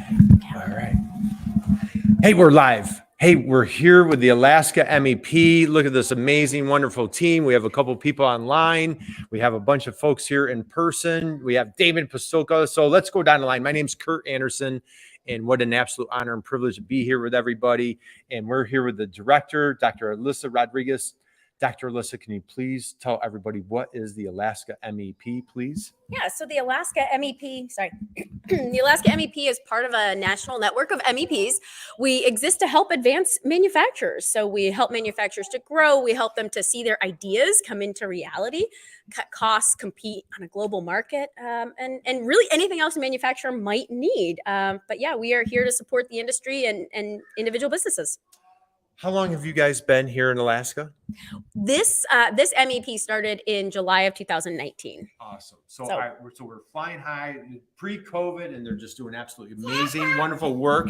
All right. Hey, we're live. Hey, we're here with the Alaska MEP. Look at this amazing, wonderful team. We have a couple people online. We have a bunch of folks here in person. We have David Pastulka. So let's go down the line. My name's Kurt Anderson, and what an absolute honor and privilege to be here with everybody. And we're here with the director, Dr. Alyssa Rodriguez. Dr. Alyssa, can you please tell everybody what is the Alaska MEP, please? Yeah, so the Alaska MEP, the Alaska MEP is part of a national network of MEPs. We exist to help advance manufacturers. So we help manufacturers to grow. We help them to see their ideas come into reality, cut costs, compete on a global market, and really anything else a manufacturer might need. But yeah, we are here to support the industry and individual businesses. How long have you guys been here in Alaska? This MEP started in July of 2019. Awesome. So we're flying high pre-COVID, and they're just doing absolutely amazing, wonderful work.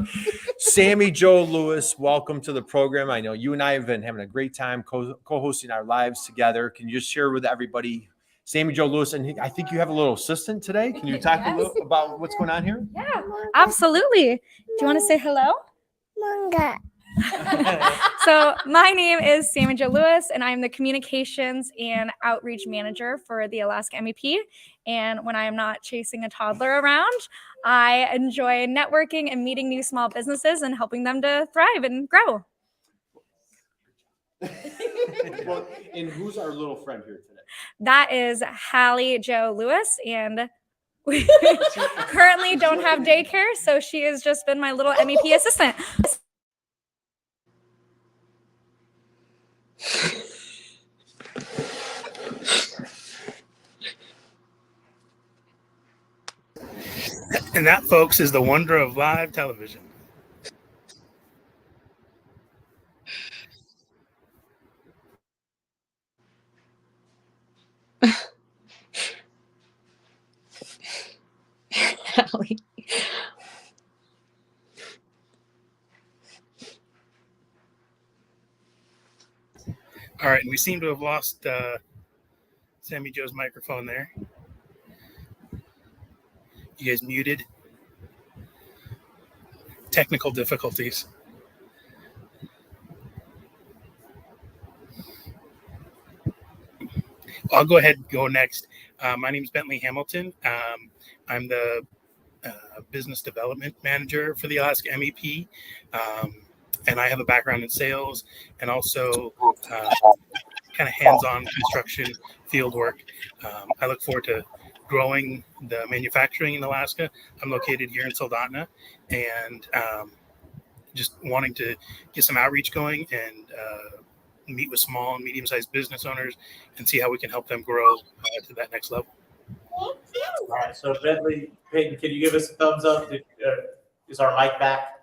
Sammy Jo Lewis, welcome to the program. I know you and I have been having a great time co-hosting our lives together. Can you just share with everybody, Sammy Jo Lewis, and I think you have a little assistant today. Can you talk a little about what's going on here? Yeah, absolutely. Do you want to say hello? Manga. So my name is Sammy Jo Lewis, and I'm the communications and outreach manager for the Alaska MEP. And when I am not chasing a toddler around, I enjoy networking and meeting new small businesses and helping them to thrive and grow. Well, and who's our little friend here today? That is Hallie Jo Lewis, and we currently don't have daycare, so she has just been my little MEP assistant. And that, folks, is the wonder of live television. All right, and we seem to have lost Sammy Joe's microphone there. You guys muted. Technical difficulties. I'll go ahead and go next. My name is Bentley Hamilton. I'm the business development manager for the Alaska MEP. And I have a background in sales and also kind of hands-on construction field work. I look forward to growing the manufacturing in Alaska. I'm located here in Soldotna, and just wanting to get some outreach going and meet with small and medium-sized business owners and see how we can help them grow to that next level. All right, so Bentley, Peyton, can you give us a thumbs up? Is our mic back?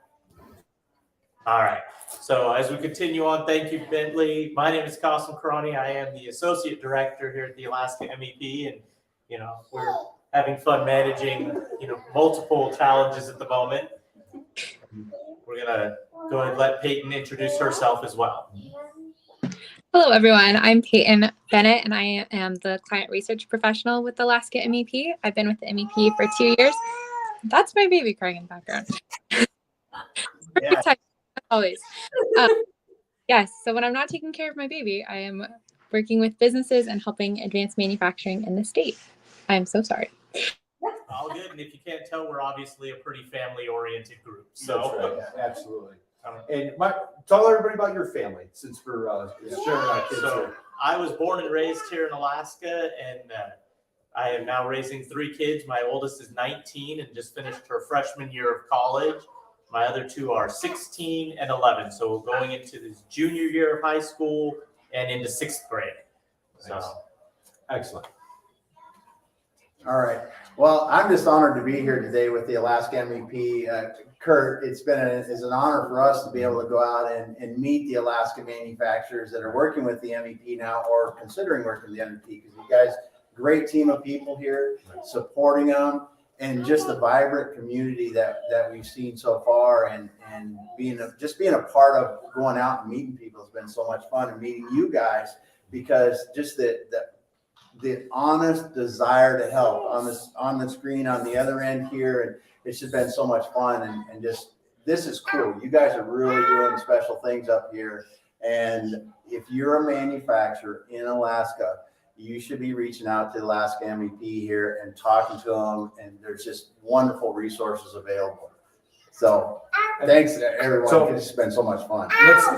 All right. So as we continue on, thank you, Bentley. My name is Qasim Karani. I am the associate director here at the Alaska MEP, and we're having fun managing multiple challenges at the moment. We're gonna go ahead and let Peyton introduce herself as well. Hello, everyone. I'm Peyton Bennett, and I am the client research professional with the Alaska MEP. I've been with the MEP for 2 years. That's my baby crying in the background. Yeah. Always. Yes, so when I'm not taking care of my baby, I am working with businesses and helping advance manufacturing in the state. I'm so sorry. All good. And if you can't tell, we're obviously a pretty family-oriented group. So That's right. Yeah, absolutely. And tell everybody about your family, since we're sharing our kids here. I was born and raised here in Alaska, and I am now raising 3 kids. My oldest is 19 and just finished her freshman year of college. My other 2 are 16 and 11. So we're going into this junior year of high school and into 6th grade. So Excellent. All right. Well, I'm just honored to be here today with the Alaska MEP. Kurt, it's an honor for us to be able to go out and meet the Alaska manufacturers that are working with the MEP now or considering working with the MEP, because you guys, great team of people here supporting them, and just the vibrant community that we've seen so far, and being a part of going out and meeting people has been so much fun, and meeting you guys, because just the honest desire to help on the screen on the other end here, and it's just been so much fun and just, this is cool. You guys are really doing special things up here. And if you're a manufacturer in Alaska, you should be reaching out to Alaska MEP here and talking to them. And there's just wonderful resources available. So thanks to everyone. So- It's been so much fun.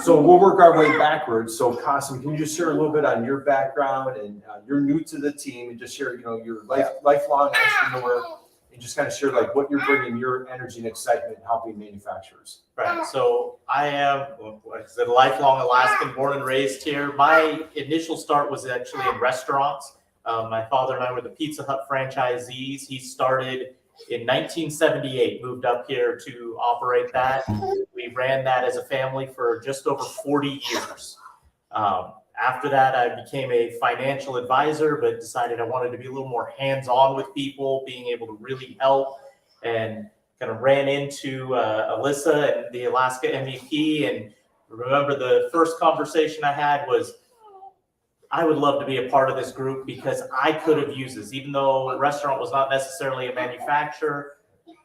So we'll work our way backwards. So Qasim, can you just share a little bit on your background, and you're new to the team, and just share, your lifelong entrepreneur, and just kind of share like what you're bringing your energy and excitement helping manufacturers. Right. So I am, like I said, a lifelong Alaskan, born and raised here. My initial start was actually in restaurants. My father and I were the Pizza Hut franchisees. He started in 1978, moved up here to operate that. We ran that as a family for just over 40 years. After that, I became a financial advisor, but decided I wanted to be a little more hands-on with people, being able to really help, and kind of ran into Alyssa and the Alaska MEP. And remember the first conversation I had was, I would love to be a part of this group because I could have used this, even though a restaurant was not necessarily a manufacturer,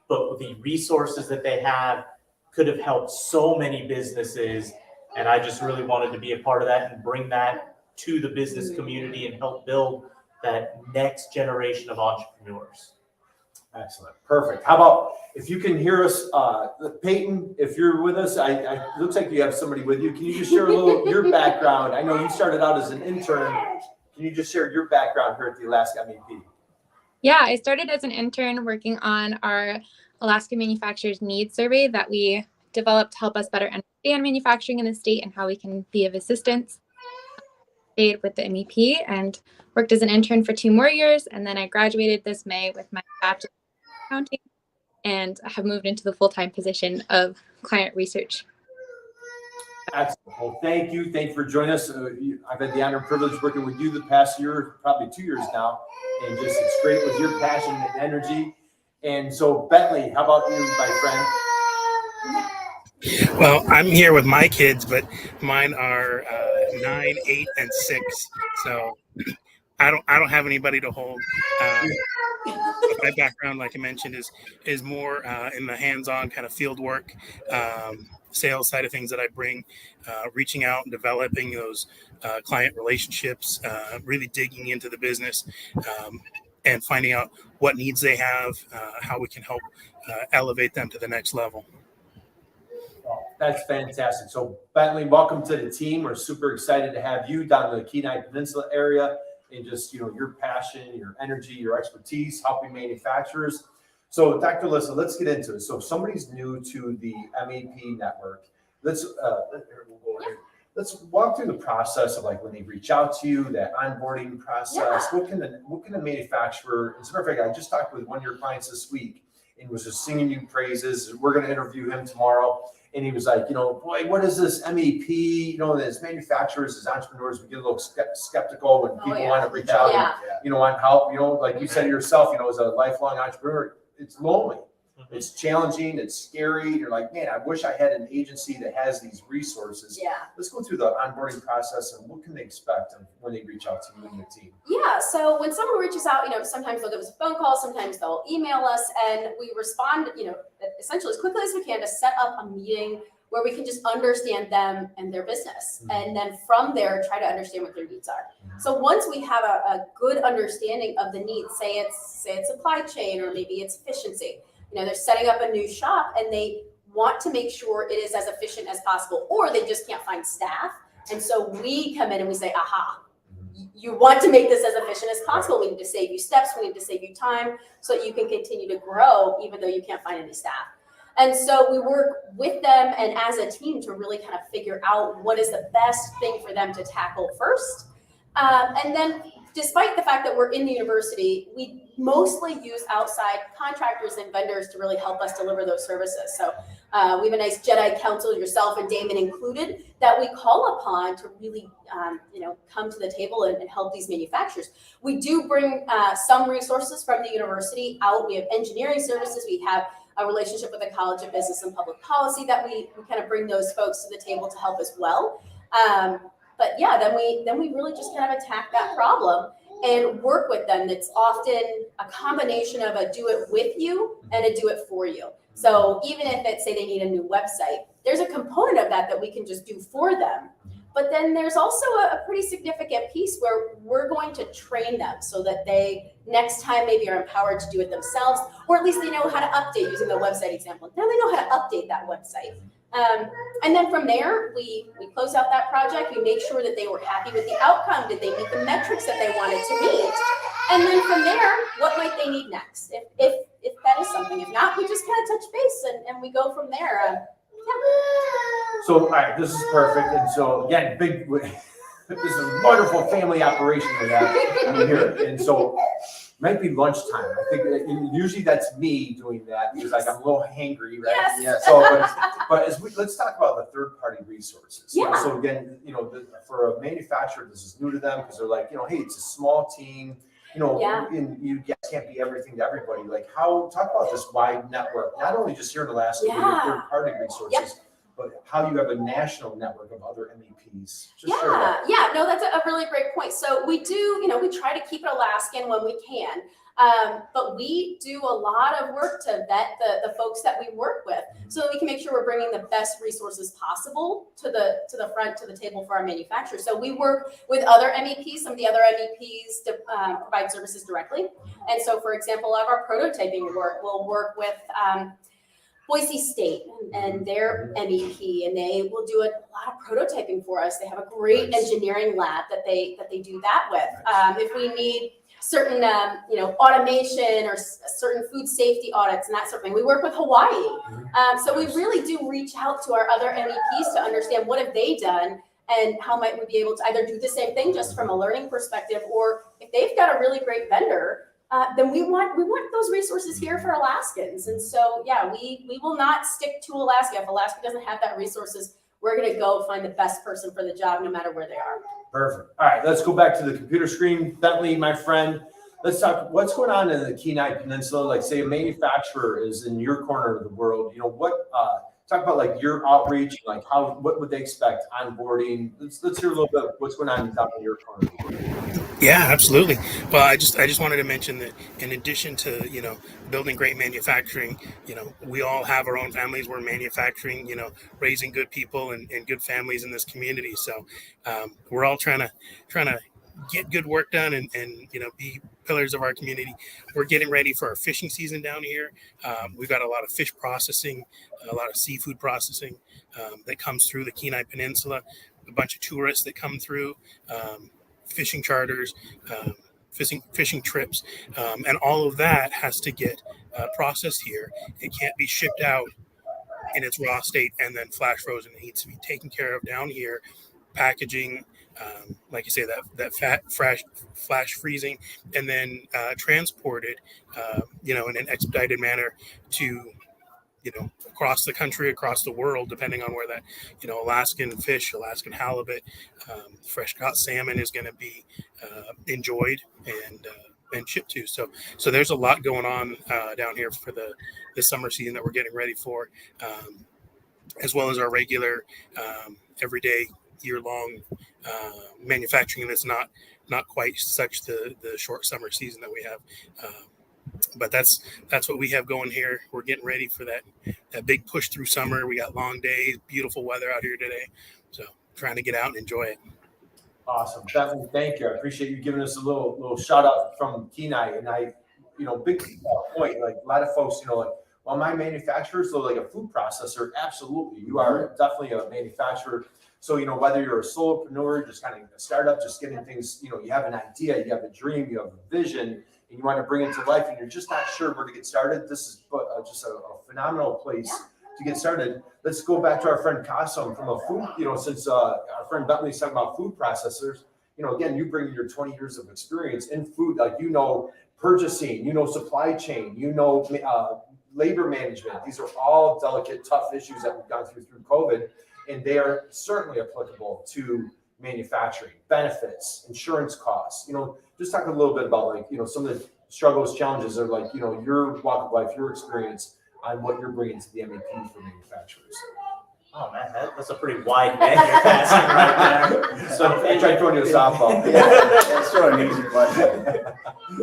but the resources that they have could have helped so many businesses. And I just really wanted to be a part of that and bring that to the business community and help build that next generation of entrepreneurs. Excellent. Perfect. How about if you can hear us, Peyton, if you're with us, it looks like you have somebody with you. Can you just share a little your background? I know you started out as an intern. Can you just share your background here at the Alaska MEP? Yeah, I started as an intern working on our Alaska Manufacturers Needs Survey that we developed to help us better understand manufacturing in the state and how we can be of assistance. Stayed with the MEP and worked as an intern for 2 more years, and then I graduated this May with my bachelor's in accounting and have moved into the full-time position of client research. Excellent. Well, thank you. Thank you for joining us. I've had the honor and privilege working with you the past year, probably 2 years now, and just it's great with your passion and energy. And so, Bentley, how about you, my friend? Well, I'm here with my kids, but mine are 9, 8, and 6. So I don't have anybody to hold. My background, like I mentioned, is more in the hands-on kind of field work, sales side of things that I bring, reaching out and developing those client relationships, really digging into the business, and finding out what needs they have, how we can help elevate them to the next level. That's fantastic. So, Bentley, welcome to the team. We're super excited to have you down in the Kenai Peninsula area, and just your passion, your energy, your expertise helping manufacturers. So, Dr. Alyssa, let's get into it. So, if somebody's new to the MEP network, let's walk through the process of like when they reach out to you, that onboarding process. Yeah. What can a manufacturer? As a matter of fact, I just talked with one of your clients this week and was just singing you praises. We're going to interview him tomorrow. And he was like, boy, what is this MEP? As manufacturers, as entrepreneurs, we get a little skeptical when people want to reach out and, want help. Like you said yourself, as a lifelong entrepreneur, it's lonely. It's challenging. It's scary. You're like, man, I wish I had an agency that has these resources. Yeah. Let's go through the onboarding process and what can they expect when they reach out to you and your team? Yeah, so when someone reaches out, sometimes they'll give us a phone call, sometimes they'll email us, and we respond, essentially as quickly as we can to set up a meeting where we can just understand them and their business. Mm-hmm. And then from there, try to understand what their needs are. Mm-hmm. So once we have a good understanding of the needs, say it's supply chain or maybe it's efficiency, they're setting up a new shop and they want to make sure it is as efficient as possible, or they just can't find staff. And so we come in and we say, aha, you want to make this as efficient as possible. We need to save you steps. We need to save you time so that you can continue to grow even though you can't find any staff. And so we work with them and as a team to really kind of figure out what is the best thing for them to tackle first. And then despite the fact that we're in the university, we mostly use outside contractors and vendors to really help us deliver those services. So we have a nice Jedi council, yourself and Damon included, that we call upon to really, come to the table and help these manufacturers. We do bring some resources from the university out. We have engineering services. We have a relationship with the College of Business and Public Policy that we kind of bring those folks to the table to help as well. But yeah, then we really just kind of attack that problem. and work with them. That's often a combination of a do it with you and a do it for you. So even if it's, say they need a new website, there's a component of that that we can just do for them. But then there's also a pretty significant piece where we're going to train them so that they next time maybe are empowered to do it themselves, or at least they know how to update, using the website example. Now they know how to update that website. And then from there, we close out that project. We make sure that they were happy with the outcome. Did they meet the metrics that they wanted to meet? And then from there, what might they need next? If that is something. If not, we just kind of touch base and we go from there. So, all right, this is perfect. And so, again, this is a wonderful family operation we have here. And so, might be lunchtime. I think that usually that's me doing that because like I'm a little hangry, right? Yes. Yeah. So, but let's talk about the third-party resources. Yeah. So again, for a manufacturer, this is new to them because they're like, hey, it's a small team. And you guys can't be everything to everybody. Like, talk about this wide network, not only just here in Alaska, but your third-party resources, but how you have a national network of other MEPs. No, that's a really great point. So we do, we try to keep it Alaskan when we can, but we do a lot of work to vet the folks that we work with so that we can make sure we're bringing the best resources possible to the front, to the table for our manufacturers. So we work with other MEPs, some of the other MEPs to provide services directly. And so, for example, a lot of our prototyping work will work with Boise State and their MEP, and they will do a lot of prototyping for us. They have a great engineering lab that they do that with. If we need certain automation or certain food safety audits and that sort of thing, we work with Hawaii. So we really do reach out to our other MEPs to understand what have they done and how might we be able to either do the same thing just from a learning perspective, or if they've got a really great vendor, then we want those resources here for Alaskans. And so, we will not stick to Alaska. If Alaska doesn't have that resources, we're going to go find the best person for the job, no matter where they are. Perfect. All right, let's go back to the computer screen. Bentley, my friend, let's talk what's going on in the Kenai Peninsula. Like, say a manufacturer is in your corner of the world. Talk about like your outreach, like what would they expect onboarding? Let's hear a little bit of what's going on down in your corner. Yeah, absolutely. Well, I just wanted to mention that in addition to, building great manufacturing, we all have our own families. We're manufacturing, raising good people and good families in this community. So we're all trying to get good work done and be pillars of our community. We're getting ready for our fishing season down here. We've got a lot of fish processing, a lot of seafood processing that comes through the Kenai Peninsula, a bunch of tourists that come through, fishing charters, fishing trips, and all of that has to get processed here. It can't be shipped out in its raw state and then flash frozen. It needs to be taken care of down here, packaging, like you say, that flash freezing, and then transported, in an expedited manner to, across the country, across the world, depending on where that, Alaskan fish, Alaskan halibut, fresh caught salmon is going to be enjoyed and shipped to. So there's a lot going on down here for the summer season that we're getting ready for, as well as our regular everyday year-long manufacturing that's not quite such the short summer season that we have. But that's what we have going here. We're getting ready for that big push through summer. We got long days, beautiful weather out here today. So trying to get out and enjoy it. Awesome. Definitely. Thank you. I appreciate you giving us a little shout out from Kenai. And I, big point, like a lot of folks, well, my manufacturer, so like a food processor, absolutely. You are definitely a manufacturer. So, whether you're a solopreneur, just kind of a startup, just getting things, you have an idea, you have a dream, you have a vision, and you want to bring it to life, and you're just not sure where to get started. This is just a phenomenal place to get started. Let's go back to our friend Kasim from a food, since our friend Bentley's talking about food processors, again, you bring your 20 years of experience in food, like, purchasing, supply chain, labor management. These are all delicate, tough issues that we've gone through COVID, and they are certainly applicable to manufacturing, benefits, insurance costs. Just talk a little bit about some of the struggles, challenges, or your walk of life, your experience on what you're bringing to the MEP for manufacturers. Oh man, that's a pretty wide net you're passing right there. So I tried throwing you a softball. That's sort of an easy question.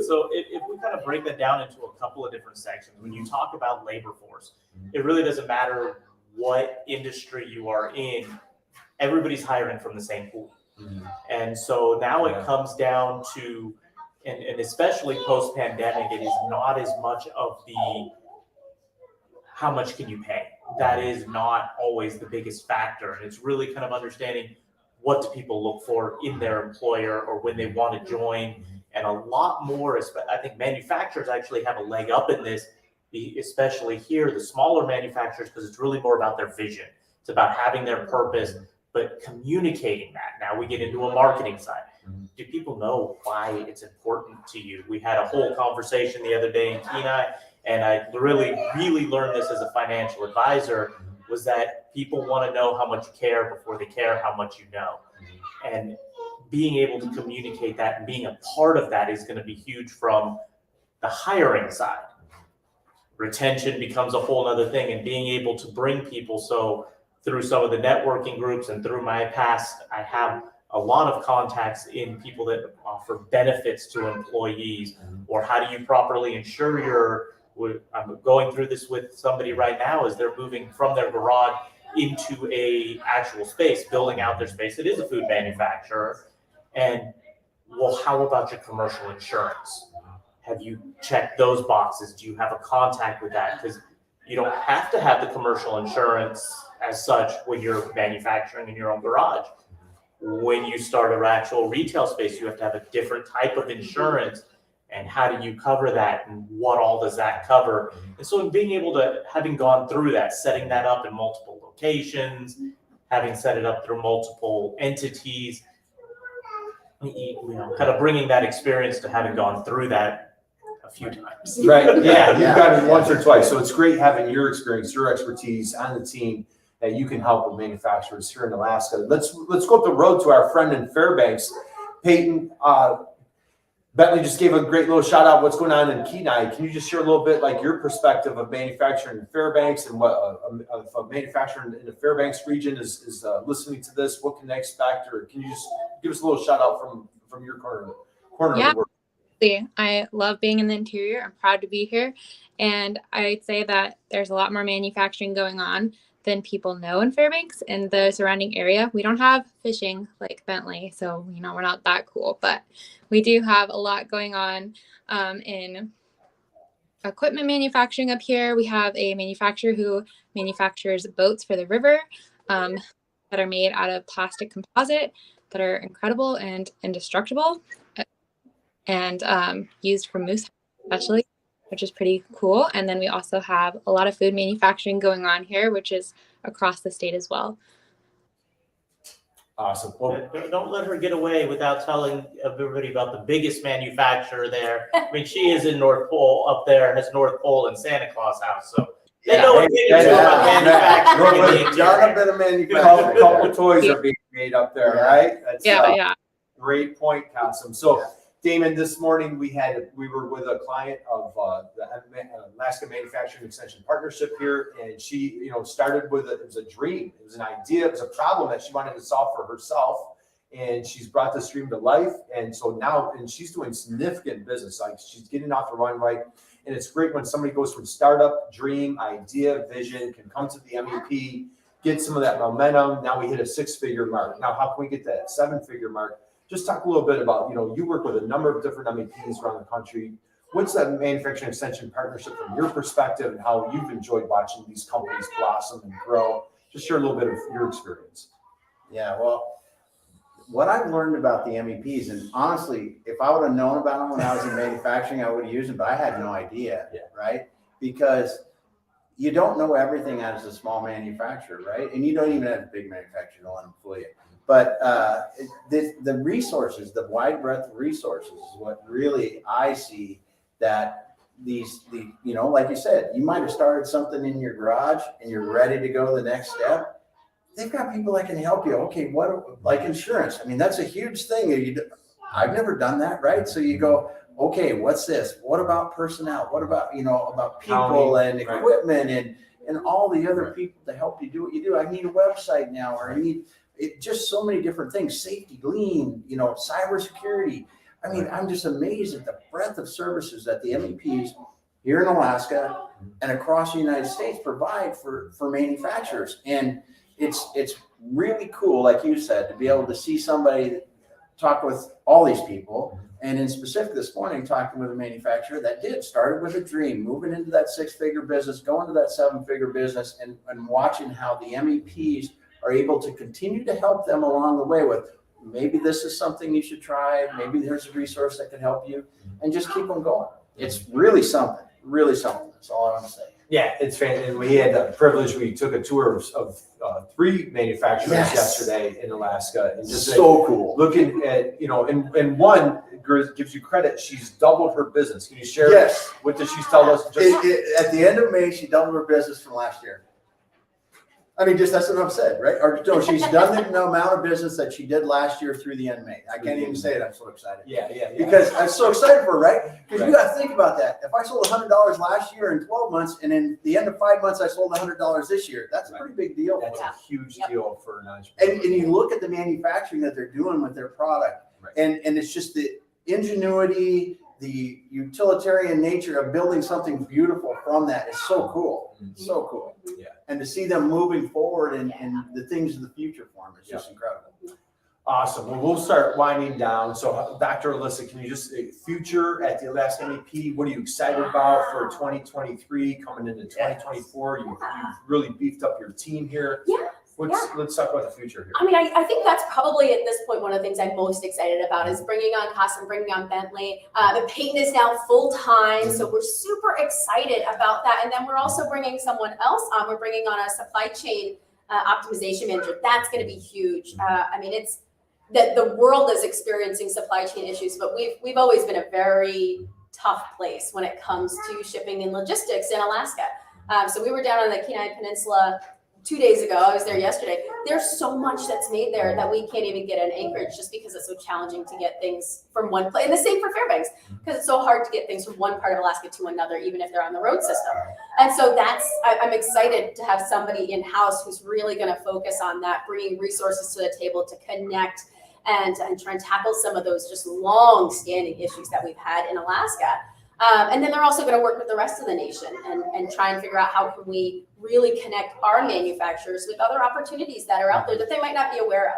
So if we kind of break that down into a couple of different sections, when you talk about labor force, it really doesn't matter what industry you are in, everybody's hiring from the same pool. And so now it comes down to, and especially post-pandemic, it is not as much of the how much can you pay. That is not always the biggest factor. And it's really kind of understanding what do people look for in their employer or when they want to join. And a lot more, I think manufacturers actually have a leg up in this, especially here, the smaller manufacturers, because it's really more about their vision. It's about having their purpose, but communicating that. Now we get into a marketing side. Do people know why it's important to you? We had a whole conversation the other day in Kenai, and I really learned this as a financial advisor, was that people want to know how much you care before they care how much you know. And being able to communicate that and being a part of that is going to be huge from the hiring side. Retention becomes a whole other thing, and being able to bring people. So through some of the networking groups and through my past, I have a lot of contacts in people that offer benefits to employees, or how do you properly ensure I'm going through this with somebody right now as they're moving from their garage into a actual space, building out their space. It is a food manufacturer. And well, how about your commercial insurance? Have you checked those boxes? Do you have a contact with that? Because you don't have to have the commercial insurance as such when you're manufacturing in your own garage. When you start an actual retail space, you have to have a different type of insurance. And how do you cover that? And what all does that cover? And so being able to, having gone through that, setting that up in multiple locations, having set it up through multiple entities, kind of bringing that experience to having gone through that a few times. Right. Yeah. You've done it once or twice. So it's great having your experience, your expertise on the team that you can help with manufacturers here in Alaska. Let's go up the road to our friend in Fairbanks, Peyton. Bentley just gave a great little shout out. What's going on in Kenai? Can you just share a little bit like your perspective of manufacturing in Fairbanks and what a manufacturer in the Fairbanks region is listening to this? What can they expect? Or can you just give us a little shout out from your corner of the world? I love being in the interior. I'm proud to be here. And I'd say that there's a lot more manufacturing going on than people know in Fairbanks and the surrounding area. We don't have fishing like Bentley, so we're not that cool, but we do have a lot going on in equipment manufacturing up here. We have a manufacturer who manufactures boats for the river that are made out of plastic composite that are incredible and indestructible and used for moose especially, which is pretty cool. And then we also have a lot of food manufacturing going on here, which is across the state as well. Awesome. Well, don't let her get away without telling everybody about the biggest manufacturer there. I mean, she is in North Pole up there, has North Pole and Santa Claus House. So they know what thing is about manufacturing. Done a bit of manufacturing. A couple toys are being made up there, right? That's great point, Kasim. So Damon, this morning we were with a client of the Alaska Manufacturing Extension Partnership here, and she, started with it was a dream, it was an idea, it was a problem that she wanted to solve for herself, and she's brought this dream to life. And so now, and she's doing significant business, like she's getting off the runway, and it's great when somebody goes from startup, dream, idea, vision, can come to the MEP, get some of that momentum. Now we hit a 6-figure mark. Now, how can we get that 7-figure mark? Just talk a little bit about, you work with a number of different MEPs around the country. What's that manufacturing extension partnership from your perspective, and how you've enjoyed watching these companies blossom and grow? Just share a little bit of your experience. Yeah, well, what I've learned about the MEPs, and honestly, if I would have known about them when I was in manufacturing, I would have used them, but I had no idea, right? Because you don't know everything as a small manufacturer, right? And you don't even have a big manufacturer to let them fool you. But the resources, the wide breadth of resources is what really I see that like you said, you might have started something in your garage and you're ready to go to the next step. They've got people that can help you. Okay, like insurance. I mean, that's a huge thing. I've never done that, right? So you go, okay, what's this? What about personnel? What about, about people and equipment and all the other people to help you do what you do. I need a website now, or I need just so many different things, safety, lean, cybersecurity. I mean, I'm just amazed at the breadth of services that the MEPs here in Alaska and across the United States provide for manufacturers. And it's really cool, like you said, to be able to see somebody talk with all these people. And in specific this morning, talking with a manufacturer that started with a dream, moving into that 6-figure business, going to that 7-figure business, and watching how the MEPs are able to continue to help them along the way with, maybe this is something you should try, maybe there's a resource that can help you, and just keep them going. It's really something, That's all I want to say. Yeah, it's fantastic. We had the privilege, we took a tour of 3 manufacturers yesterday in Alaska. And just so cool. Looking at, and one gives you credit, she's doubled her business. Can you share what did she tell us? At the end of May, she doubled her business from last year. I mean, just that's enough said, right? Or no, she's done the amount of business that she did last year through the end of May. I can't even say it. I'm so excited. Yeah. Because I'm so excited for her, right? Because you got to think about that. If I sold $100 last year in 12 months, and in the end of 5 months, I sold $100 this year, that's a pretty big deal. That's a huge deal for an entrepreneur. And you look at the manufacturing that they're doing with their product, and it's just the ingenuity, the utilitarian nature of building something beautiful from that is so cool. So cool. Yeah. And to see them moving forward and the things of the future for them is just incredible. Awesome. Well, we'll start winding down. So, Dr. Alyssa, can you just future at the Alaska MEP? What are you excited about for 2023 coming into 2024? You've really beefed up your team here. Let's talk about the future here. I mean, I think that's probably at this point one of the things I'm most excited about is bringing on Costin, bringing on Bentley. And Peyton is now full-time, so we're super excited about that. And then we're also bringing someone else on. We're bringing on a supply chain optimization manager. That's going to be huge. I mean, it's that the world is experiencing supply chain issues, but we've always been a very tough place when it comes to shipping and logistics in Alaska. So we were down on the Kenai Peninsula 2 days ago. I was there yesterday. There's so much that's made there that we can't even get in Anchorage just because it's so challenging to get things from one place. And the same for Fairbanks, because it's so hard to get things from one part of Alaska to another, even if they're on the road system. And so I'm excited to have somebody in-house who's really going to focus on that, bringing resources to the table to connect and try and tackle some of those just long-standing issues that we've had in Alaska. And then they're also going to work with the rest of the nation and try and figure out how can we really connect our manufacturers with other opportunities that are out there that they might not be aware of.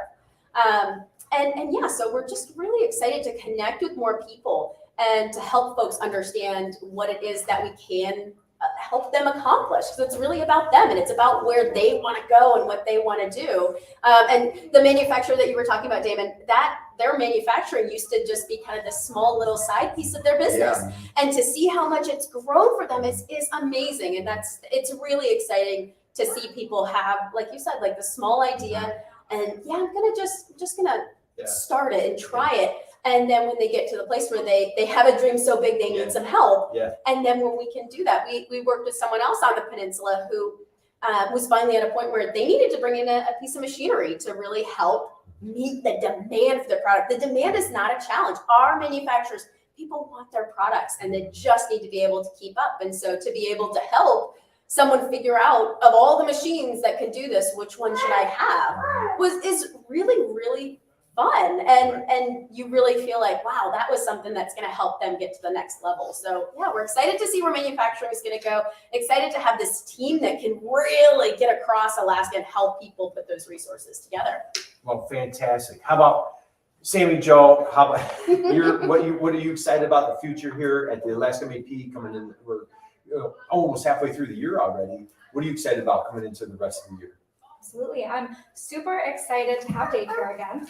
So we're just really excited to connect with more people and to help folks understand what it is that we can help them accomplish, because it's really about them and it's about where they want to go and what they want to do. And the manufacturer that you were talking about, Damon, that their manufacturing used to just be kind of this small little side piece of their business. And to see how much it's grown for them is amazing. And it's really exciting to see people have, like you said, like the small idea and I'm gonna just gonna start it and try it. And then when they get to the place where they have a dream so big they need some help, and then when we can do that, we worked with someone else on the peninsula who was finally at a point where they needed to bring in a piece of machinery to really help meet the demand for their product. The demand is not a challenge. Our manufacturers, people want their products and they just need to be able to keep up. And so to be able to help someone figure out of all the machines that can do this, which one should I have, is really, really fun. And you really feel like, wow, that was something that's going to help them get to the next level. So we're excited to see where manufacturing is going to go. Excited to have this team that can really get across Alaska and help people put those resources together. Well, fantastic. How about Sammy Joe? How about what are you excited about the future here at the Alaska MEP coming in? We're almost halfway through the year already. What are you excited about coming into the rest of the year? Absolutely. I'm super excited to have daycare again.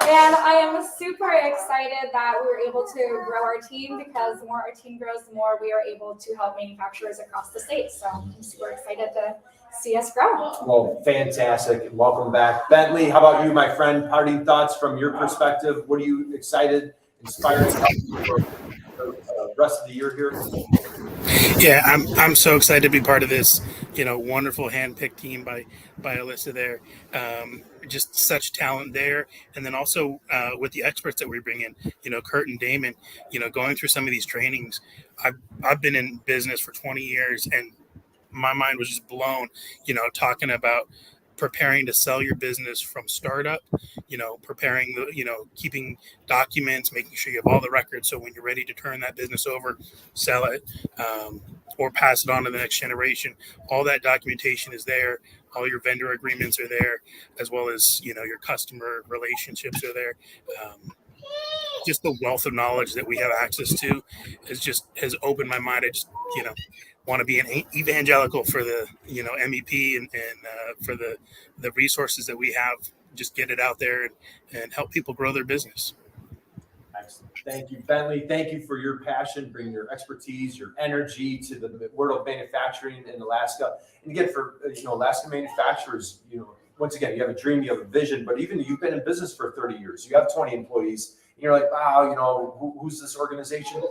And I am super excited that we were able to grow our team, because the more our team grows, the more we are able to help manufacturers across the state. So I'm super excited to see us grow. Well, fantastic. Welcome back. Bentley, how about you, my friend? Parting thoughts from your perspective. What are you excited, inspired for the rest of the year here? Yeah, I'm so excited to be part of this, wonderful hand-picked team by Alyssa there. just such talent there. And then also with the experts that we bring in, Kurt and Damon, going through some of these trainings. I've been in business for 20 years, and my mind was just blown, talking about preparing to sell your business from startup, preparing keeping documents, making sure you have all the records. So when you're ready to turn that business over, sell it, or pass it on to the next generation, all that documentation is there. All your vendor agreements are there, as well as, your customer relationships are there. Just the wealth of knowledge that we have access to has opened my mind. I just, want to be an evangelical for the, MEP and for the resources that we have. Just get it out there and help people grow their business. Excellent. Thank you, Bentley. Thank you for your passion, bringing your expertise, your energy to the world of manufacturing in Alaska. And again, for Alaska manufacturers, once again, you have a dream, you have a vision, but even you've been in business for 30 years, you have 20 employees, and you're like, wow, who's this organization?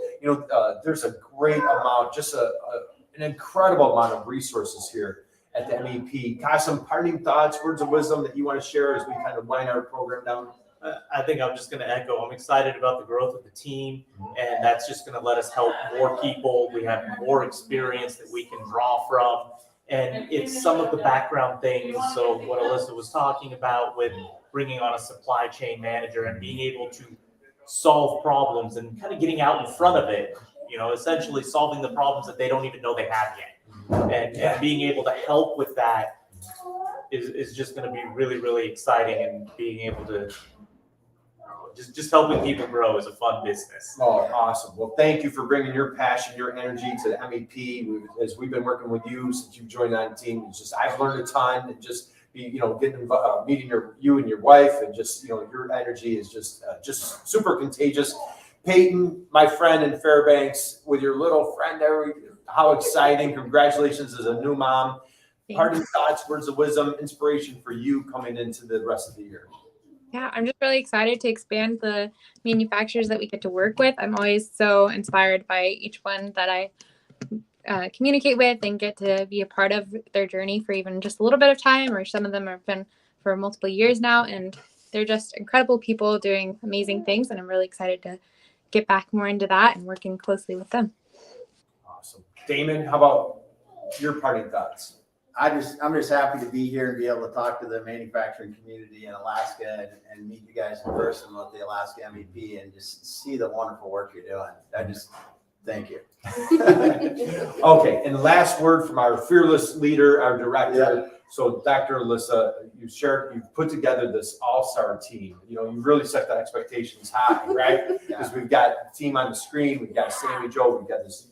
There's a great amount, just an incredible amount of resources here at the MEP. Got some parting thoughts, words of wisdom that you want to share as we kind of wind our program down? I think I'm just going to echo. I'm excited about the growth of the team, and that's just going to let us help more people. We have more experience that we can draw from, and it's some of the background things. So what Alyssa was talking about with bringing on a supply chain manager and being able to solve problems and kind of getting out in front of it, essentially solving the problems that they don't even know they have yet, and being able to help with that is just going to be really, really exciting, and being able to just helping people grow is a fun business. Oh, awesome. Well, thank you for bringing your passion, your energy to the MEP. As we've been working with you since you've joined on the team, I've learned a ton, and just getting involved, meeting you and your wife, and just your energy is just super contagious. Peyton, my friend in Fairbanks, with your little friend there, how exciting! Congratulations as a new mom. Parting thoughts, words of wisdom, inspiration for you coming into the rest of the year. Yeah, I'm just really excited to expand the manufacturers that we get to work with. I'm always so inspired by each one that I communicate with and get to be a part of their journey for even just a little bit of time, or some of them have been for multiple years now, and they're just incredible people doing amazing things, and I'm really excited to get back more into that and working closely with them. Awesome. Damon, how about your parting thoughts? I'm just happy to be here and be able to talk to the manufacturing community in Alaska and meet you guys in person with the Alaska MEP and just see the wonderful work you're doing. Thank you. Okay, and the last word from our fearless leader, our director. Yeah. So, Dr. Alyssa, you've put together this all-star team. You've really set the expectations high, right? Because we've got a team on the screen, we've got Sammy Joe, we've got this.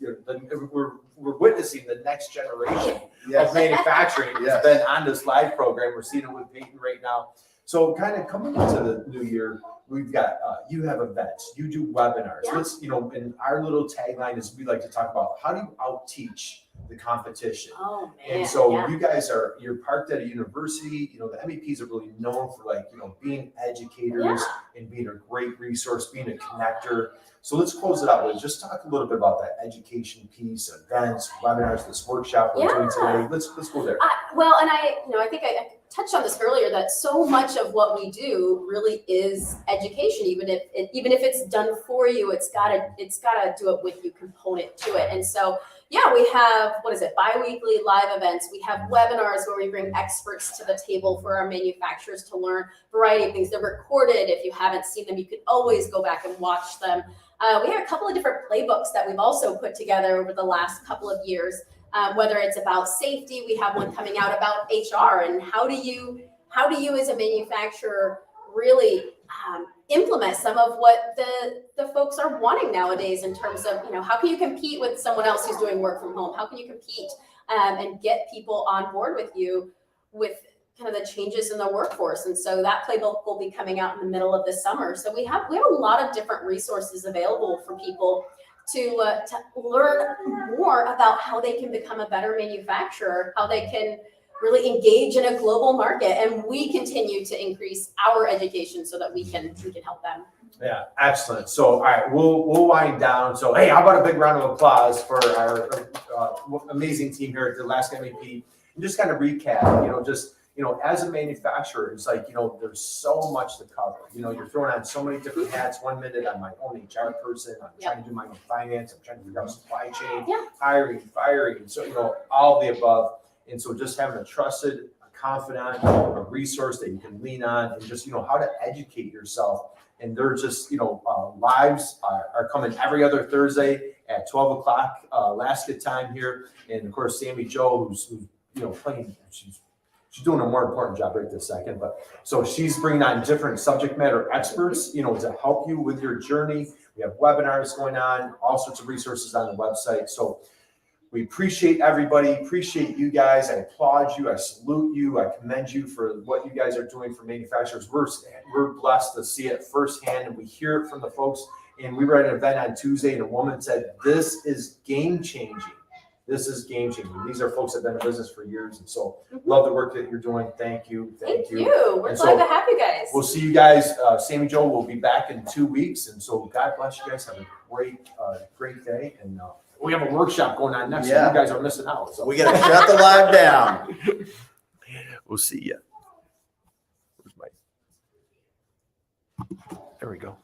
We're witnessing the next generation of manufacturing. It's been on this live program. We're seeing it with Peyton right now. So, kind of coming into the new year, we've got you have events, you do webinars. Yeah. Let's and our little tagline is we like to talk about how do you out-teach the competition. Oh, man. And so you guys you're parked at a university. The MEPs are really known for being educators and being a great resource, being a connector. So let's close it out with just talk a little bit about that education piece, events, webinars, this workshop we're doing today. Let's go there. I think I touched on this earlier, that so much of what we do really is education. Even if it's done for you, it's gotta do it with you component to it. And so we have bi-weekly live events. We have webinars where we bring experts to the table for our manufacturers to learn a variety of things. They're recorded. If you haven't seen them, you can always go back and watch them. We have a couple of different playbooks that we've also put together over the last couple of years. Whether it's about safety, we have one coming out about HR and how do you as a manufacturer really implement some of what the folks are wanting nowadays in terms of how can you compete with someone else who's doing work from home? How can you compete and get people on board with you with kind of the changes in the workforce? And so that playbook will be coming out in the middle of the summer. So we have a lot of different resources available for people to learn more about how they can become a better manufacturer, how they can really engage in a global market, and we continue to increase our education so that we can help them. Yeah, excellent. So, all right, we'll wind down. So, hey, how about a big round of applause for our amazing team here at the Alaska MEP, and just kind of recap. you know, as a manufacturer, it's like, you know, there's so much to cover. You know, you're throwing on so many different hats. 1 minute I'm my own HR person. I'm trying to do my own finance. I'm trying to figure out supply chain, hiring, firing. So, you know, all the above. And so just having a trusted, a confidant, a resource that you can lean on, and just, you know, how to educate yourself. And they're just, you know, lives are coming every other Thursday at 12 o'clock Alaska time here. And of course, Sammy Joe, who's you know, playing, she's doing a more important job right this second. But so she's bringing on different subject matter experts, you know, to help you with your journey. We have webinars going on, all sorts of resources on the website. So we appreciate everybody, appreciate you guys. I applaud you, I salute you, I commend you for what you guys are doing for manufacturers. We're blessed to see it firsthand, and we hear it from the folks. And we were at an event on Tuesday, and a woman said, "This is game changing. This is game changing." These are folks that have been in business for years, and so love the work that you're doing. Thank you, Thank you. We're glad to have you guys. We'll see you guys. Sammy Joe will be back in 2 weeks, and so God bless you guys. Have a great day, and we have a workshop going on next week. You guys are missing out. So We got to shut the live down. we'll see you. Where's my? There we go.